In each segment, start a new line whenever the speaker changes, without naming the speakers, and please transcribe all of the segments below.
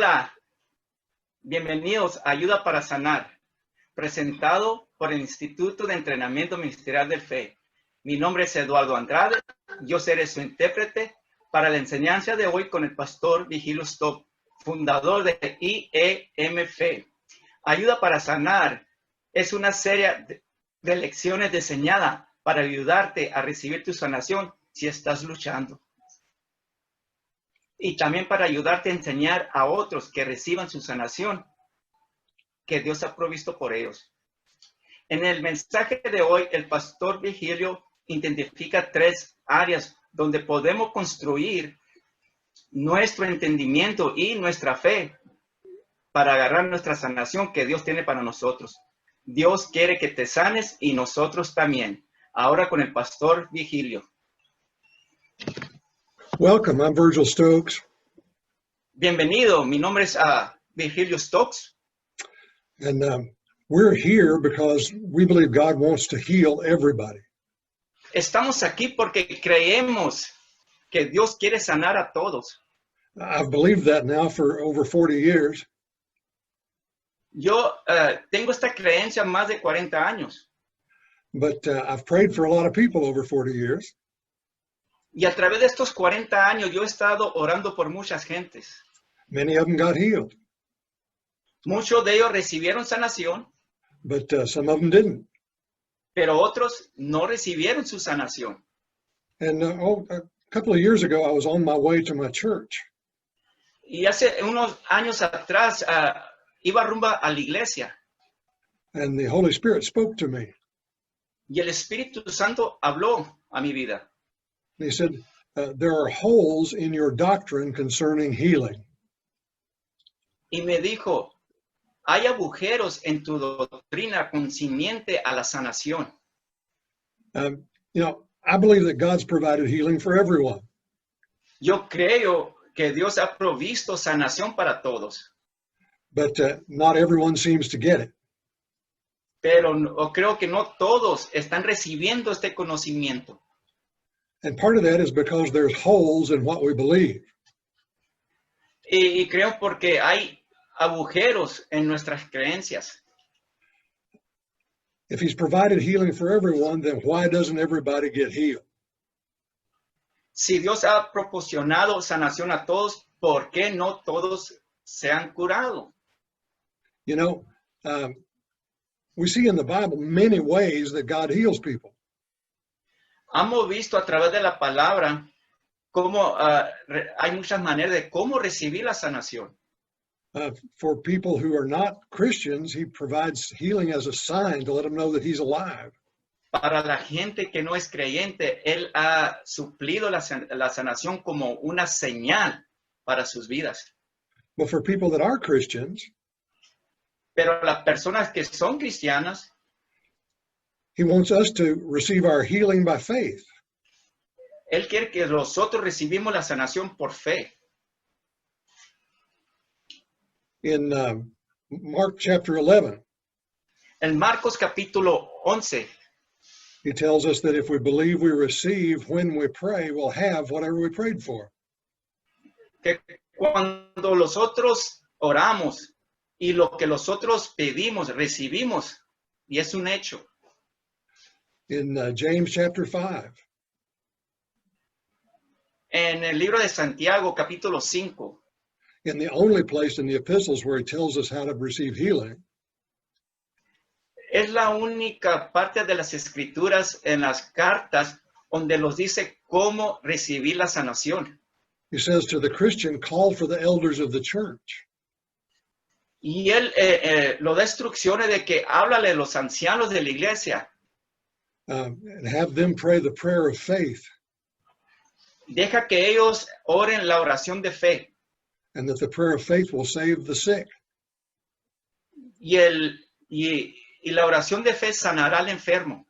Hola, bienvenidos a Ayuda para Sanar, presentado por el Instituto de Entrenamiento Ministerial del Fe. Mi nombre es Eduardo Andrade, yo seré su intérprete para la enseñanza de hoy con el pastor Vigilio Stokes, fundador de IEMF. Ayuda para Sanar es una serie de lecciones diseñadas para ayudarte a recibir tu sanación si estás luchando. Y también para ayudarte a enseñar a otros que reciban su sanación que Dios ha provisto por ellos. En el mensaje de hoy, el pastor Vigilio identifica 3 áreas donde podemos construir nuestro entendimiento y nuestra fe para agarrar nuestra sanación que Dios tiene para nosotros. Dios quiere que te sanes y nosotros también. Ahora con el pastor Vigilio.
Welcome, I'm Virgil Stokes.
Bienvenido, mi nombre es Vigilio Stokes.
And we're here because we believe God wants to heal everybody.
Estamos aquí porque creemos que Dios quiere sanar a todos.
I've believed that now for over 40 years.
Yo tengo esta creencia más de 40 años.
But I've prayed for a lot of people over 40 years.
Y a través de estos 40 años yo he estado orando por muchas gentes.
Many of them got healed,
Muchos de ellos recibieron sanación,
but some of them didn't.
pero otros no recibieron su sanación.
And a couple of years ago, I was on my way to my church.
Y hace unos años atrás iba rumbo a la iglesia.
And the Holy Spirit spoke to me.
Y el Espíritu Santo habló a mi vida.
And he said, there are holes in your doctrine concerning healing.
Y me dijo, hay agujeros en tu doctrina concerniente a la sanación.
I believe that God's provided healing for everyone.
Yo creo que Dios ha provisto sanación para todos.
But not everyone seems to get it.
Pero creo que no todos están recibiendo este conocimiento.
And part of that is because there's holes in what we believe.
Y creo porque hay agujeros en nuestras creencias.
If he's provided healing for everyone, then why doesn't everybody get healed?
Si Dios ha proporcionado sanación a todos, ¿por qué no todos se han curado?
You know, we see in the Bible many ways that God heals people.
Hemos visto a través de la palabra cómo hay muchas maneras de cómo recibir la sanación.
For people who are not Christians, he provides healing as a sign to let them know that he's alive.
Para la gente que no es creyente, Él ha suplido la sanación como una señal para sus vidas.
But for people that are Christians,
Pero las personas que son cristianas,
he wants us to receive our healing by faith.
Él quiere que nosotros recibimos la sanación por fe.
In Mark chapter 11,
En Marcos capítulo 11,
he tells us that if we believe we receive when we pray, we'll have whatever we prayed for.
que cuando nosotros oramos y lo que nosotros pedimos, recibimos, y es un hecho.
In James chapter 5,
En el libro de Santiago capítulo 5,
in the only place in the epistles where he tells us how to receive healing,
es la única parte de las escrituras en las cartas donde nos dice cómo recibir la sanación.
he says to the Christian, call for the elders of the church.
Y él lo da instrucciones de que háblale a los ancianos de la iglesia.
And have them pray the prayer of faith,
Deja que ellos oren la oración de fe.
and that the prayer of faith will save the sick.
Y la oración de fe sanará al enfermo.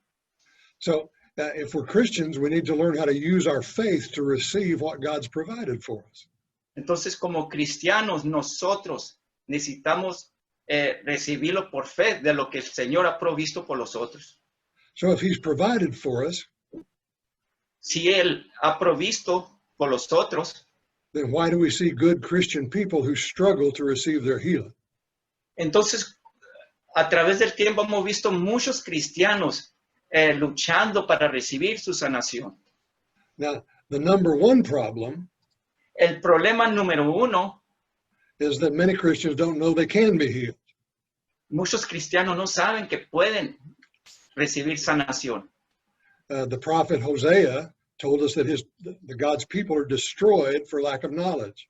So if we're Christians, we need to learn how to use our faith to receive what God's provided for us.
Entonces, como cristianos, nosotros necesitamos recibirlo por fe de lo que el Señor ha provisto por nosotros.
So if he's provided for us,
Si Él ha provisto por nosotros,
then why do we see good Christian people who struggle to receive their healing?
Entonces, a través del tiempo hemos visto muchos cristianos luchando para recibir su sanación.
Now, the number one problem
El problema número uno,
is that many Christians don't know they can be healed.
muchos cristianos no saben que pueden recibir sanación.
The prophet Hosea told us that the God's people are destroyed for lack of knowledge.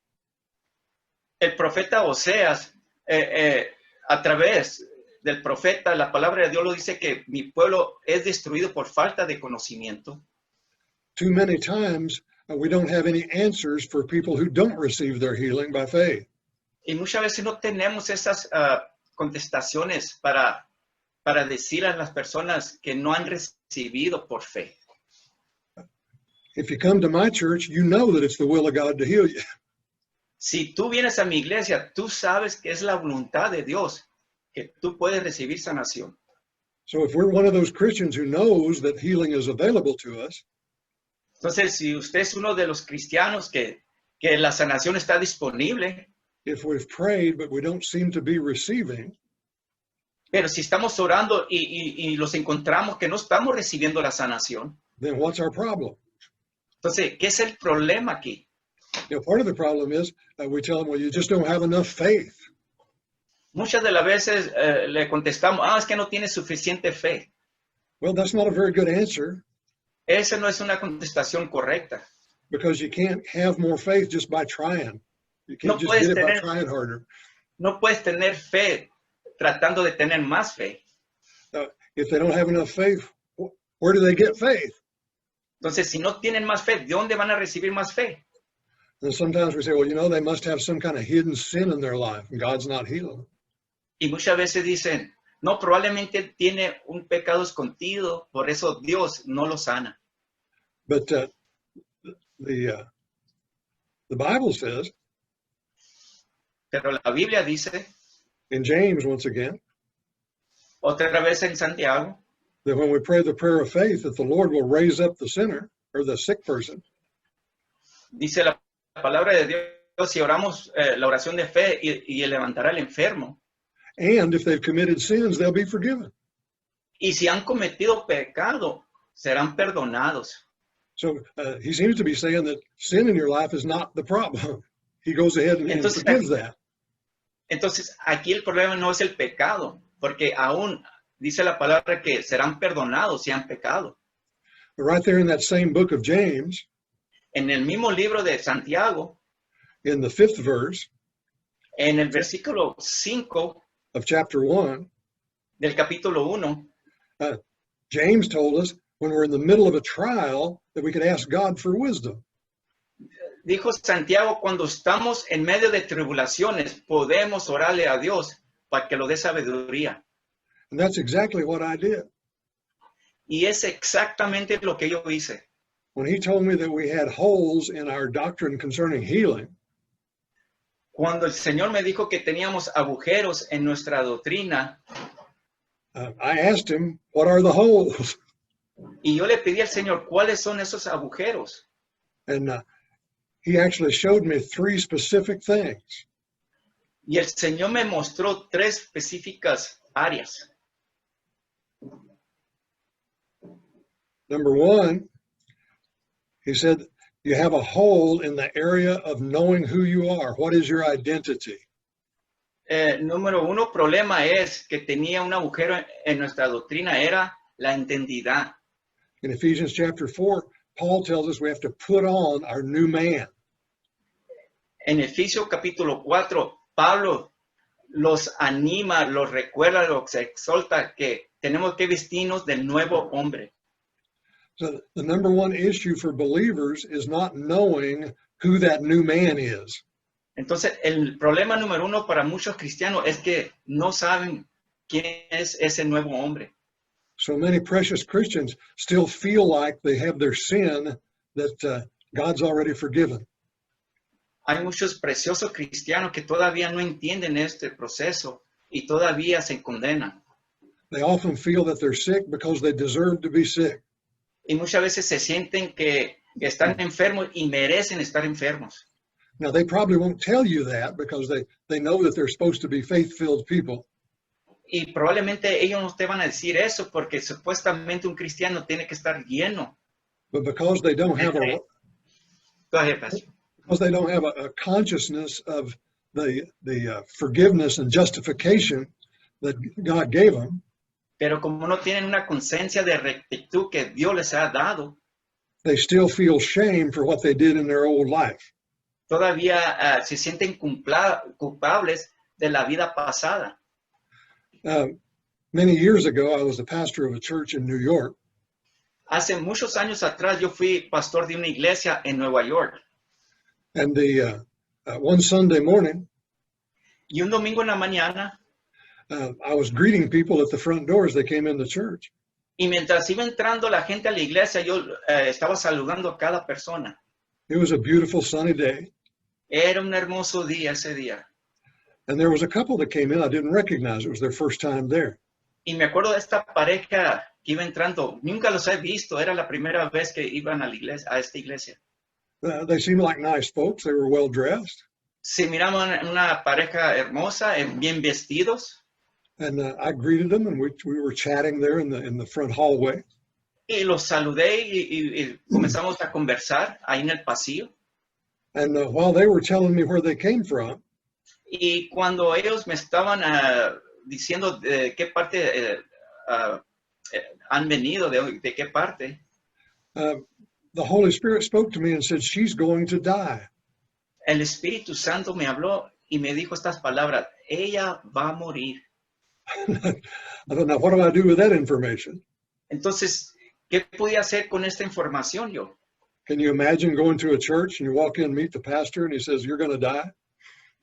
El profeta Oseas, a través del profeta, la palabra de Dios lo dice que mi pueblo es destruido por falta de conocimiento.
Too many times we don't have any answers for people who don't receive their healing by faith.
Y muchas veces no tenemos esas contestaciones para decir a las personas que no han recibido por fe.
If you come to my church, you know that it's the will of God to heal you.
Si tú vienes a mi iglesia, tú sabes que es la voluntad de Dios que tú puedes recibir sanación.
So if we're one of those Christians who knows that healing is available to us,
Entonces, si usted es uno de los cristianos que la sanación está disponible,
if we've prayed but we don't seem to be receiving,
pero si estamos orando y los encontramos que no estamos recibiendo la sanación,
then what's our problem?
entonces, ¿qué es el problema aquí?
You know, part of the problem is we tell them, well, you just don't have enough faith.
Muchas de las veces le contestamos, es que no tiene suficiente fe.
Well, that's not a very good answer
Esa no es una contestación correcta.
because you can't have more faith just by trying. You
No
can't just
puedes
get it by
tener-
trying harder.
No puedes tener fe tratando de tener más fe.
If they don't have enough faith, where do they get faith?
Entonces, si no tienen más fe, ¿de dónde van a recibir más fe?
And sometimes we say, well, you know, they must have some kind of hidden sin in their life and God's not healing them.
Y muchas veces dicen, no, probablemente tiene un pecado escondido, por eso Dios no lo sana.
But the Bible says
Pero la Biblia dice,
in James, once again,
otra vez en Santiago,
that when we pray the prayer of faith, that the Lord will raise up the sinner or the sick person,
dice la palabra de Dios, si oramos la oración de fe y levantará al enfermo,
and if they've committed sins, they'll be forgiven.
y si han cometido pecado, serán perdonados.
So he seems to be saying that sin in your life is not the problem. He goes ahead and
Entonces,
forgives that.
Entonces, aquí el problema no es el pecado, porque aún dice la palabra que serán perdonados si han pecado.
But right there in that same book of James,
En el mismo libro de Santiago,
in the 5th verse
en el versículo 5
of chapter 1,
del capítulo 1,
James told us when we're in the middle of a trial that we could ask God for wisdom.
dijo Santiago, cuando estamos en medio de tribulaciones, podemos orarle a Dios para que lo dé sabiduría.
And that's exactly what I did.
Y es exactamente lo que yo hice.
When he told me that we had holes in our doctrine concerning healing,
Cuando el Señor me dijo que teníamos agujeros en nuestra doctrina,
I asked him, what are the holes?
y yo le pedí al Señor, ¿cuáles son esos agujeros?
And he actually showed me 3 specific things.
Y el Señor me mostró 3 específicas áreas.
Number 1, he said, you have a hole in the area of knowing who you are. What is your identity?
Número 1, problema es que tenía un agujero en nuestra doctrina, era la identidad.
In Ephesians chapter 4, Paul tells us we have to put on our new man.
En Efesios capítulo 4, Pablo los anima, los recuerda, los exhorta que tenemos que vestirnos del nuevo hombre.
So the number one issue for believers is not knowing who that new man is.
Entonces, el problema número 1 para muchos cristianos es que no saben quién es ese nuevo hombre.
So many precious Christians still feel like they have their sin that God's already forgiven.
Hay muchos preciosos cristianos que todavía no entienden este proceso y todavía se condenan.
They often feel that they're sick because they deserve to be sick.
Y muchas veces se sienten que están enfermos y merecen estar enfermos.
Now, they probably won't tell you that because they know that they're supposed to be faith-filled people.
Y probablemente ellos no te van a decir eso porque supuestamente un cristiano tiene que estar lleno.
But because they don't have a
Go ahead, Pastor.
because they don't have a consciousness of the forgiveness and justification that God gave them,
Pero como no tienen una conciencia de rectitud que Dios les ha dado,
they still feel shame for what they did in their old life.
todavía se sienten culpables de la vida pasada.
Many years ago, I was the pastor of a church in New York,
Hace muchos años atrás yo fui pastor de una iglesia en Nueva York.
and one Sunday morning,
Y un domingo en la mañana,
I was greeting people at the front door as they came in the church.
y mientras iba entrando la gente a la iglesia, yo estaba saludando a cada persona.
It was a beautiful sunny day,
Era un hermoso día ese día.
and there was a couple that came in I didn't recognize. It was their first time there.
Y me acuerdo de esta pareja que iba entrando. Nunca los he visto. Era la primera vez que iban a la iglesia, a esta iglesia.
They seemed like nice folks. They were well dressed.
Se miraban una pareja hermosa, bien vestidos.
And I greeted them, and we were chatting there in the front hallway.
Y los saludé y comenzamos a conversar ahí en el pasillo.
And while they were telling me where they came from,
Y cuando ellos me estaban diciendo de qué parte han venido, de qué parte,
the Holy Spirit spoke to me and said, "She's going to die."
el Espíritu Santo me habló y me dijo estas palabras: ella va a morir.
I don't know, what do I do with that information?
Entonces, ¿qué podía hacer con esta información yo?
Can you imagine going to a church and you walk in and meet the pastor and he says, "You're going to die"?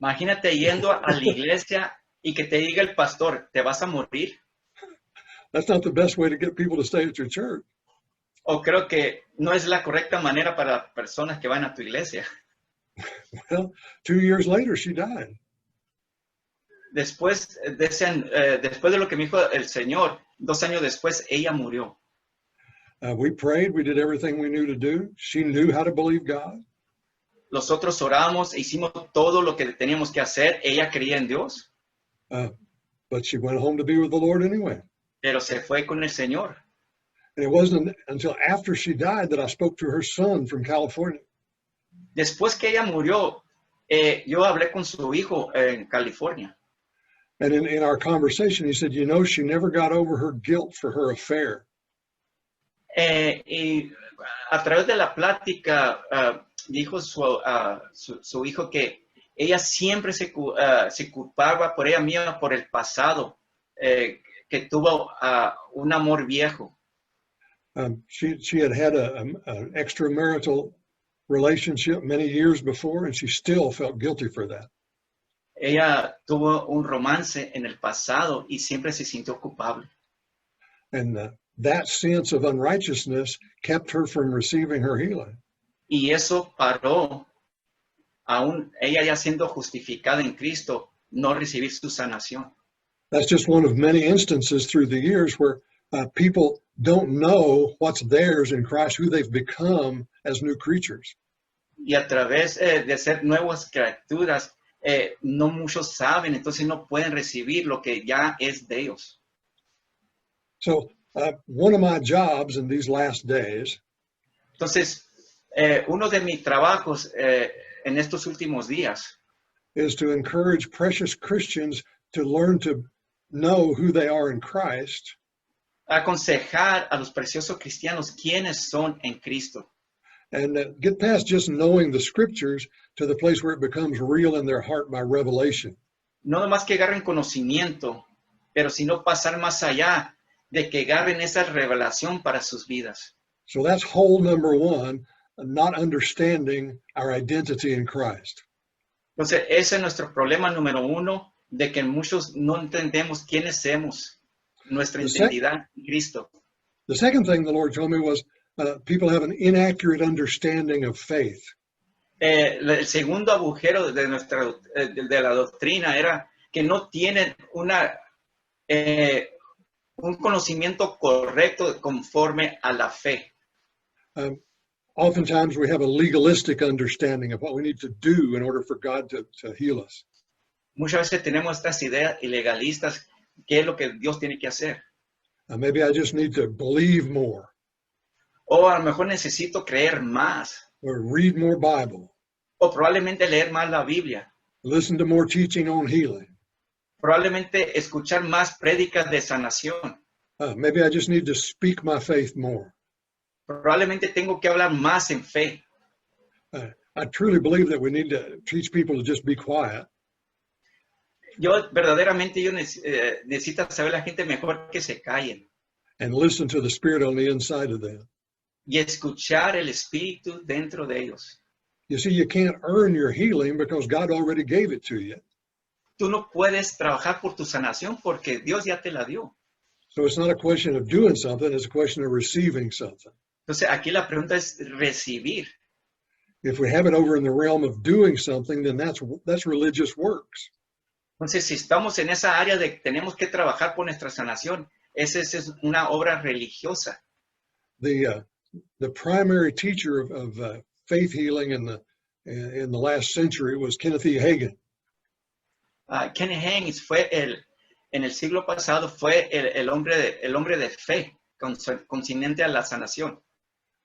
Imagínate yendo a la iglesia y que te diga el pastor: te vas a morir.
That's not the best way to get people to stay at your church.
O creo que no es la correcta manera para personas que van a tu iglesia.
Well, 2 years later, she died.
Después de lo que me dijo el Señor, 2 años después, ella murió.
We prayed. We did everything we knew to do. She knew how to believe God.
Nosotros oramos, hicimos todo lo que teníamos que hacer. Ella creía en Dios,
But she went home to be with the Lord anyway.
pero se fue con el Señor.
And it wasn't until after she died that I spoke to her son from California.
Después que ella murió, yo hablé con su hijo en California.
And in our conversation, he said, "You know, she never got over her guilt for her affair."
Y a través de la plática, dijo su hijo que ella siempre se culpaba por ella misma, por el pasado, que tuvo un amor viejo.
She had an extramarital relationship many years before, and she still felt guilty for that.
Ella tuvo un romance en el pasado y siempre se sintió culpable.
And that sense of unrighteousness kept her from receiving her healing.
Y eso paró, aún ella ya siendo justificada en Cristo, no recibir su sanación.
That's just one of many instances through the years where people don't know what's theirs in Christ, who they've become as new creatures.
Y a través de ser nuevas criaturas, no muchos saben, entonces no pueden recibir lo que ya es de ellos.
So one of my jobs in these last days
Entonces, uno de mis trabajos en estos últimos días
is to encourage precious Christians to learn to know who they are in Christ,
aconsejar a los preciosos cristianos quiénes son en Cristo.
and get past just knowing the scriptures to the place where it becomes real in their heart by revelation.
No nomás que agarren conocimiento, pero sino pasar más allá de que agarren esa revelación para sus vidas.
So that's hole number one, not understanding our identity in Christ.
Entonces, ese es nuestro problema número uno, de que muchos no entendemos quiénes somos, nuestra identidad en Cristo.
The second thing the Lord told me was people have an inaccurate understanding of faith.
El segundo agujero de la doctrina era que no tienen un conocimiento correcto conforme a la fe.
oftentimes we have a legalistic understanding of what we need to do in order for God to heal us.
Muchas veces tenemos estas ideas ilegalistas, qué es lo que Dios tiene que hacer.
Maybe I just need to believe more
O a lo mejor necesito creer más.
or read more Bible,
O probablemente leer más la Biblia.
listen to more teaching on healing.
Probablemente escuchar más prédicas de sanación.
Maybe I just need to speak my faith more.
Probablemente tengo que hablar más en fe.
I truly believe that we need to teach people to just be quiet
Verdaderamente necesito saber la gente mejor que se callen
and listen to the Spirit on the inside of them.
y escuchar el Espíritu dentro de ellos.
You see, you can't earn your healing because God already gave it to you.
Tú no puedes trabajar por tu sanación porque Dios ya te la dio.
So it's not a question of doing something, it's a question of receiving something.
Entonces aquí la pregunta es recibir.
If we have it over in the realm of doing something, then that's religious works.
Entonces si estamos en esa área de que tenemos que trabajar por nuestra sanación, esa es una obra religiosa.
The primary teacher of faith healing in the last century was Kenneth E. Hagin.
Kenneth Hagin en el siglo pasado fue el hombre de fe consciente a la sanación.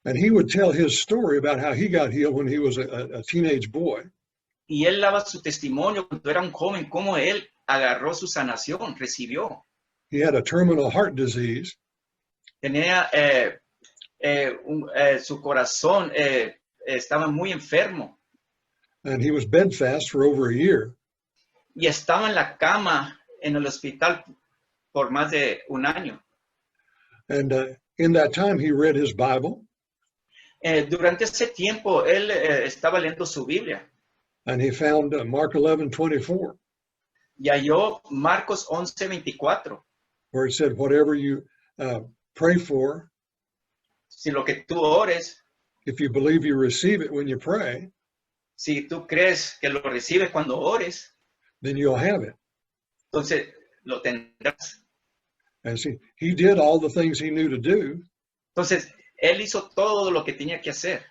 And he would tell his story about how he got healed when he was a teenage boy.
Y él daba su testimonio cuando era un joven, cómo él agarró su sanación, recibió.
He had a terminal heart disease.
Tenía su corazón, estaba muy enfermo.
And he was bedfast for over a year.
Y estaba en la cama en el hospital por más de un año.
And in that time, he read his Bible.
Durante ese tiempo, él estaba leyendo su Biblia.
And he found Mark 11:24.
Y halló Marcos 11:24.
Where it said, whatever you pray for,
si lo que tú ores,
if you believe you receive it when you pray,
si tú crees que lo recibes cuando ores,
then you'll have it.
Entonces lo tendrás.
And see, he did all the things he knew to do.
Entonces, él hizo todo lo que tenía que hacer.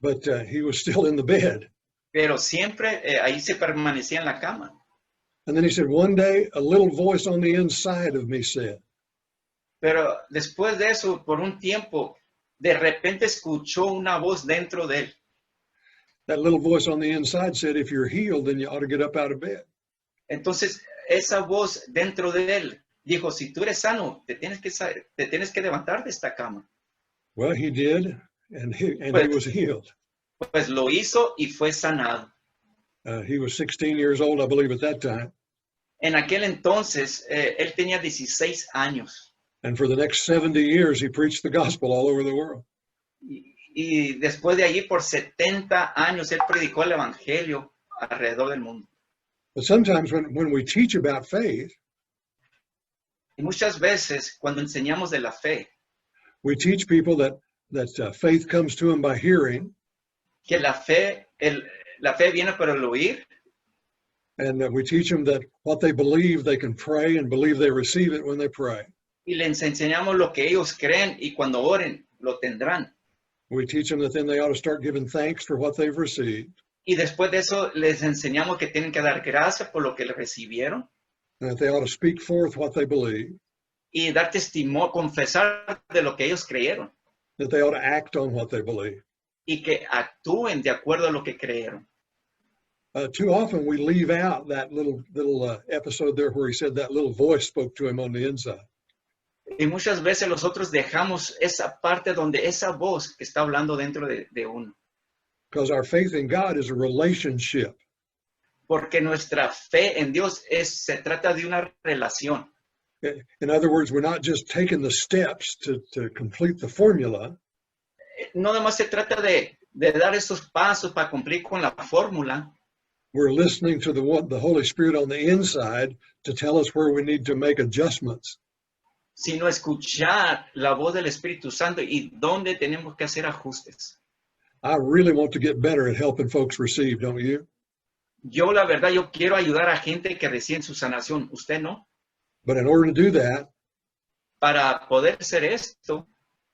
But he was still in the bed.
Pero siempre ahí se permanecía en la cama.
And then he said, one day, a little voice on the inside of me said.
Pero después de eso, por un tiempo, de repente escuchó una voz dentro de él.
That little voice on the inside said, if you're healed, then you ought to get up out of bed.
Entonces, esa voz dentro de él dijo, si tú eres sano, te tienes que levantar de esta cama.
Well, he did, and he was healed.
Pues lo hizo y fue sanado.
He was 16 years old, I believe, at that time.
En aquel entonces, él tenía 16 años.
And for the next 70 years, he preached the gospel all over the world.
Y después de allí, por 70 años, él predicó el evangelio alrededor del mundo.
But sometimes when we teach about faith,
y muchas veces, cuando enseñamos de la fe,
we teach people that faith comes to them by hearing.
Que la fe viene por el oír.
And we teach them that what they believe, they can pray and believe they receive it when they pray.
Y les enseñamos lo que ellos creen y cuando oren, lo tendrán.
We teach them that then they ought to start giving thanks for what they've received.
Y después de eso, les enseñamos que tienen que dar gracias por lo que recibieron.
And that they ought to speak forth what they believe.
Y dar testimonio, confesar de lo que ellos creyeron.
That they ought to act on what they believe.
Y que actúen de acuerdo a lo que creyeron.
Too often we leave out that little episode there where he said that little voice spoke to him on the inside.
Y muchas veces nosotros dejamos esa parte donde esa voz que está hablando dentro de uno.
Because our faith in God is a relationship.
Porque nuestra fe en Dios se trata de una relación.
In other words, we're not just taking the steps to complete the formula.
No nada más se trata de dar esos pasos para cumplir con la fórmula.
We're listening to the Holy Spirit on the inside to tell us where we need to make adjustments.
Sino escuchar la voz del Espíritu Santo y dónde tenemos que hacer ajustes.
I really want to get better at helping folks receive, don't you?
Yo, la verdad, yo quiero ayudar a gente que recibe su sanación. ¿Usted no?
But in order to do that,
para poder hacer esto,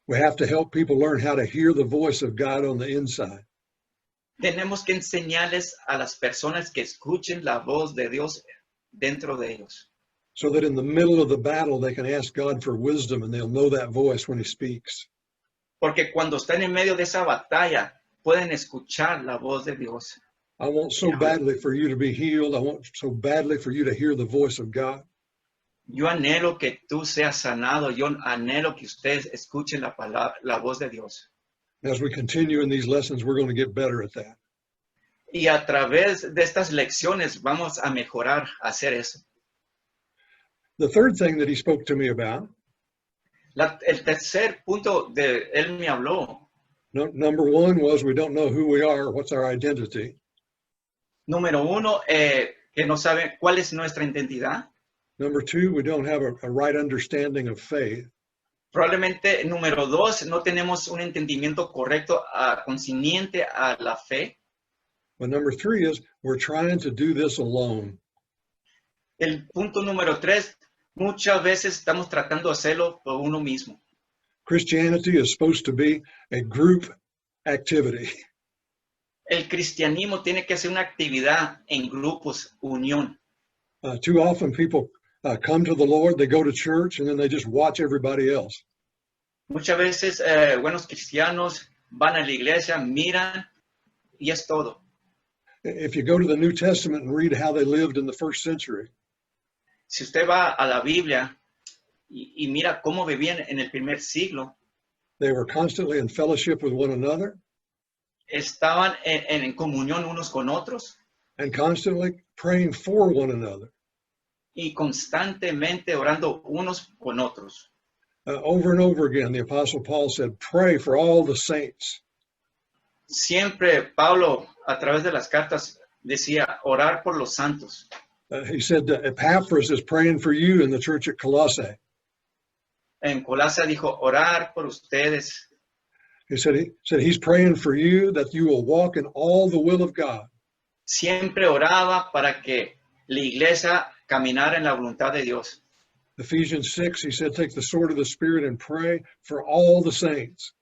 We have to help people learn how to hear the voice of God on the inside.
Tenemos que enseñarles a las personas que escuchen la voz de Dios dentro de ellos,
so that in the middle of the battle, they can ask God for wisdom and they'll know that voice when he speaks.
porque cuando están en medio de esa batalla pueden escuchar la voz de Dios.
I want so badly for you to be healed. I want so badly for you to hear the voice of God.
Yo anhelo que tú seas sanado. Yo anhelo que ustedes escuchen la palabra, la voz de Dios.
As we continue in these lessons, we're going to get better at that.
Y a través de estas lecciones vamos a mejorar a hacer eso.
The third thing that he spoke to me about,
El tercer punto de él me habló.
number one was we don't know who we are, what's our identity.
Número uno, que no saben cuál es nuestra identidad.
Number two, we don't have a right understanding of faith.
Probablemente, número dos, no tenemos un entendimiento correcto, consciente a la fe.
But number three is we're trying to do this alone.
El punto número tres, muchas veces estamos tratando de hacerlo por uno mismo.
Christianity is supposed to be a group activity.
El cristianismo tiene que ser una actividad en grupos, unión.
Too often people come to the Lord, they go to church, and then they just watch everybody else.
Muchas veces buenos cristianos van a la iglesia, miran y es todo.
If you go to the New Testament and read how they lived in the first century,
Si usted va a la Biblia y mira cómo vivían en el primer siglo,
they were constantly in fellowship with one another
estaban en comunión unos con otros
and constantly praying for one another.
y constantemente orando unos con otros.
Over and over again, the Apostle Paul said, pray for all the saints.
Siempre Pablo, a través de las cartas, decía orar por los santos.
He said that Epaphras is praying for you in the church at Colossae.
En Colasa dijo orar por ustedes.
He said he's praying for you that you will walk in all the will of God.
Siempre oraba para que la iglesia caminara en la voluntad de Dios.
Ephesians 6, he said, take the sword of the Spirit and pray for all the saints.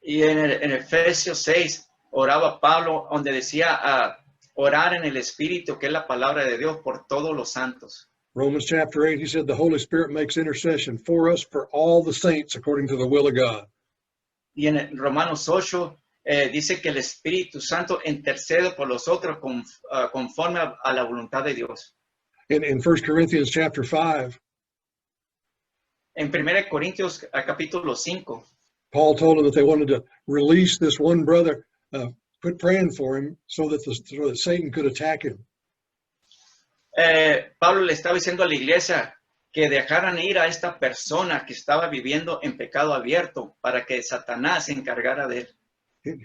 Y en Efesios 6 oraba Pablo, donde decía orar en el Espíritu, que es la palabra de Dios, por todos los santos.
Romans chapter 8, he said, the Holy Spirit makes intercession for us, for all the saints, according to the will of God.
Y en Romanos 8 dice que el Espíritu Santo intercede por los otros conforme a la voluntad de Dios.
In 1 Corinthians chapter 5,
En 1 Corintios capítulo 5,
Paul told them that they wanted to release this one brother, quit praying for him so that Satan could attack him.
Pablo le estaba diciendo a la iglesia que dejaran ir a esta persona que estaba viviendo en pecado abierto para que Satanás se encargara de él.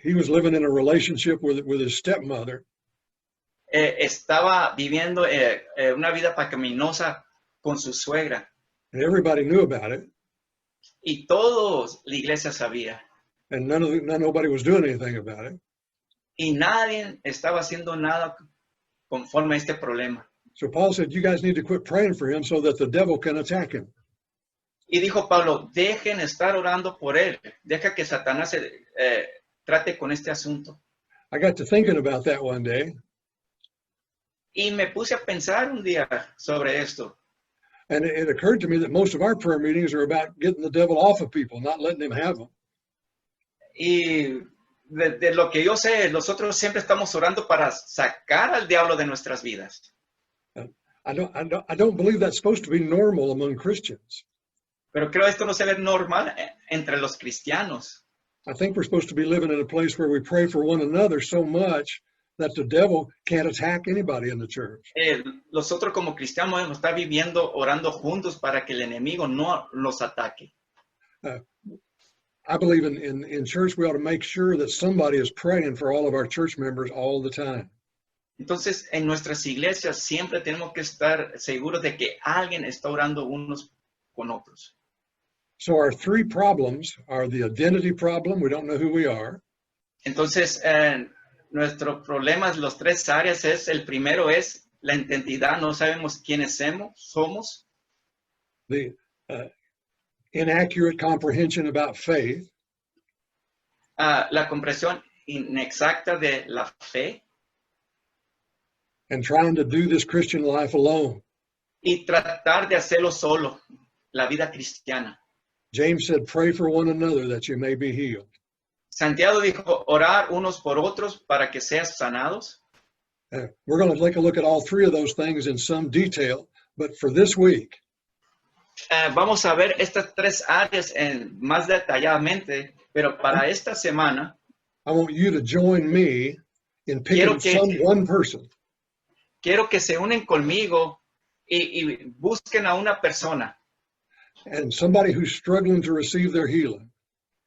He was living in a relationship with his stepmother.
Estaba viviendo una vida pecaminosa con su suegra
And everybody knew about it,
y todos la iglesia sabía
and nobody was doing anything about it.
y nadie estaba haciendo nada conforme a este problema.
So Paul said, you guys need to quit praying for him so that the devil can attack him.
Y dijo Pablo, dejen estar orando por él, deja que Satanás trate con este asunto.
I got to thinking about that one day,
Y me puse a pensar un día sobre esto.
and it occurred to me that most of our prayer meetings are about getting the devil off of people, not letting him have them.
Y de lo que yo sé, nosotros siempre estamos orando para sacar al diablo de nuestras vidas.
I don't believe that's supposed to be normal among Christians.
Pero creo esto no se ve normal entre los cristianos.
I think we're supposed to be living in a place where we pray for one another so much that the devil can't attack anybody in the church.
Nosotros como cristianos debemos estar viviendo, orando juntos para que el enemigo no los ataque.
I believe in church we ought to make sure that somebody is praying for all of our church members all the time.
Entonces, en nuestras iglesias siempre tenemos que estar seguros de que alguien está orando unos con otros.
So our three problems are the identity problem, we don't know who we are.
Entonces, nuestro problema, los tres áreas es, el primero es la identidad, no sabemos quiénes somos.
The inaccurate comprehension about faith,
la comprensión inexacta de la fe
and trying to do this Christian life alone.
y tratar de hacerlo solo, la vida cristiana.
James said, pray for one another that you may be healed.
Santiago dijo, orar unos por otros para que seas sanados.
We're going to take a look at all three of those things in some detail, but for this week,
Vamos a ver estas tres áreas más detalladamente, pero para esta semana
I want you to join me in picking one person.
Quiero que se unen conmigo y busquen a una persona.
And somebody who's struggling to receive their healing.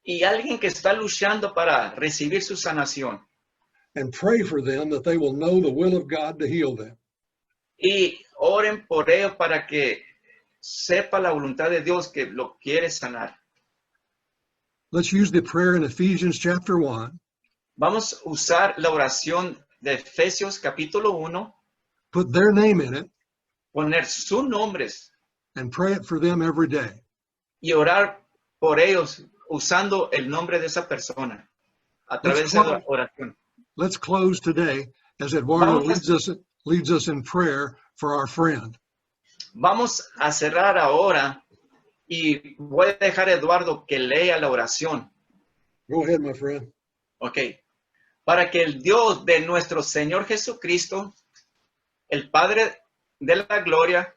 Y alguien que está luchando para recibir su sanación.
And pray for them that they will know the will of God to heal them.
Y oren por ellos para que sepa la voluntad de Dios que lo quiere sanar.
Let's use the prayer in Ephesians chapter 1.
Vamos a usar la oración de Efesios capítulo 1.
Put their name in it.
Poner sus nombres.
And pray it for them every day.
Y orar por ellos usando el nombre de esa persona a través de esa oración.
Let's close today as Eduardo leads us in prayer for our friend.
Vamos a cerrar ahora y voy a dejar a Eduardo que lea la oración.
Go ahead, my friend.
Ok. Para que el Dios de nuestro Señor Jesucristo, el Padre de la gloria,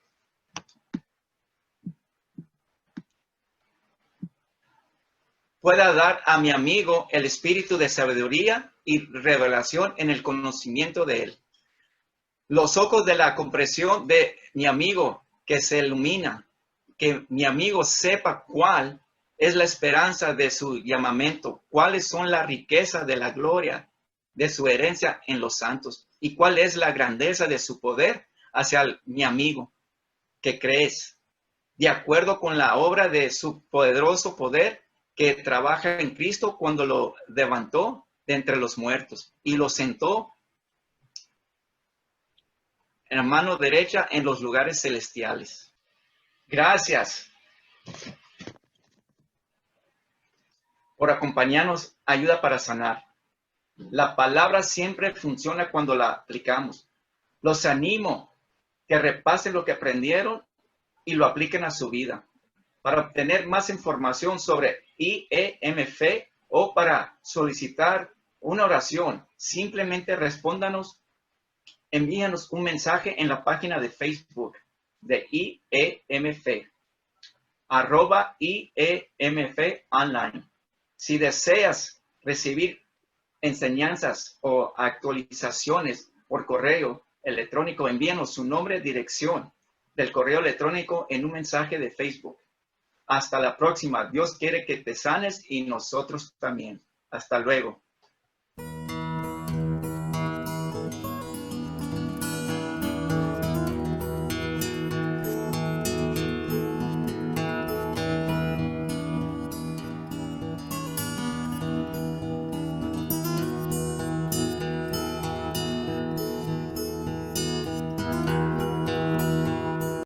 pueda dar a mi amigo el espíritu de sabiduría y revelación en el conocimiento de él. Los ojos de la comprensión de mi amigo que se ilumina, que mi amigo sepa cuál es la esperanza de su llamamiento, cuáles son las riquezas de la gloria de su herencia en los santos y cuál es la grandeza de su poder hacia mi amigo que crees, de acuerdo con la obra de su poderoso poder que trabaja en Cristo cuando lo levantó de entre los muertos y lo sentó en la mano derecha en los lugares celestiales. Gracias por acompañarnos. Ayuda para sanar. La palabra siempre funciona cuando la aplicamos. Los animo que repasen lo que aprendieron y lo apliquen a su vida. Para obtener más información sobre IEMF o para solicitar una oración, simplemente respóndanos, envíanos un mensaje en la página de Facebook de IEMF, @IEMF online. Si deseas recibir enseñanzas o actualizaciones por correo electrónico, envíanos su nombre y dirección del correo electrónico en un mensaje de Facebook. Hasta la próxima. Dios quiere que te sanes y nosotros también. Hasta luego.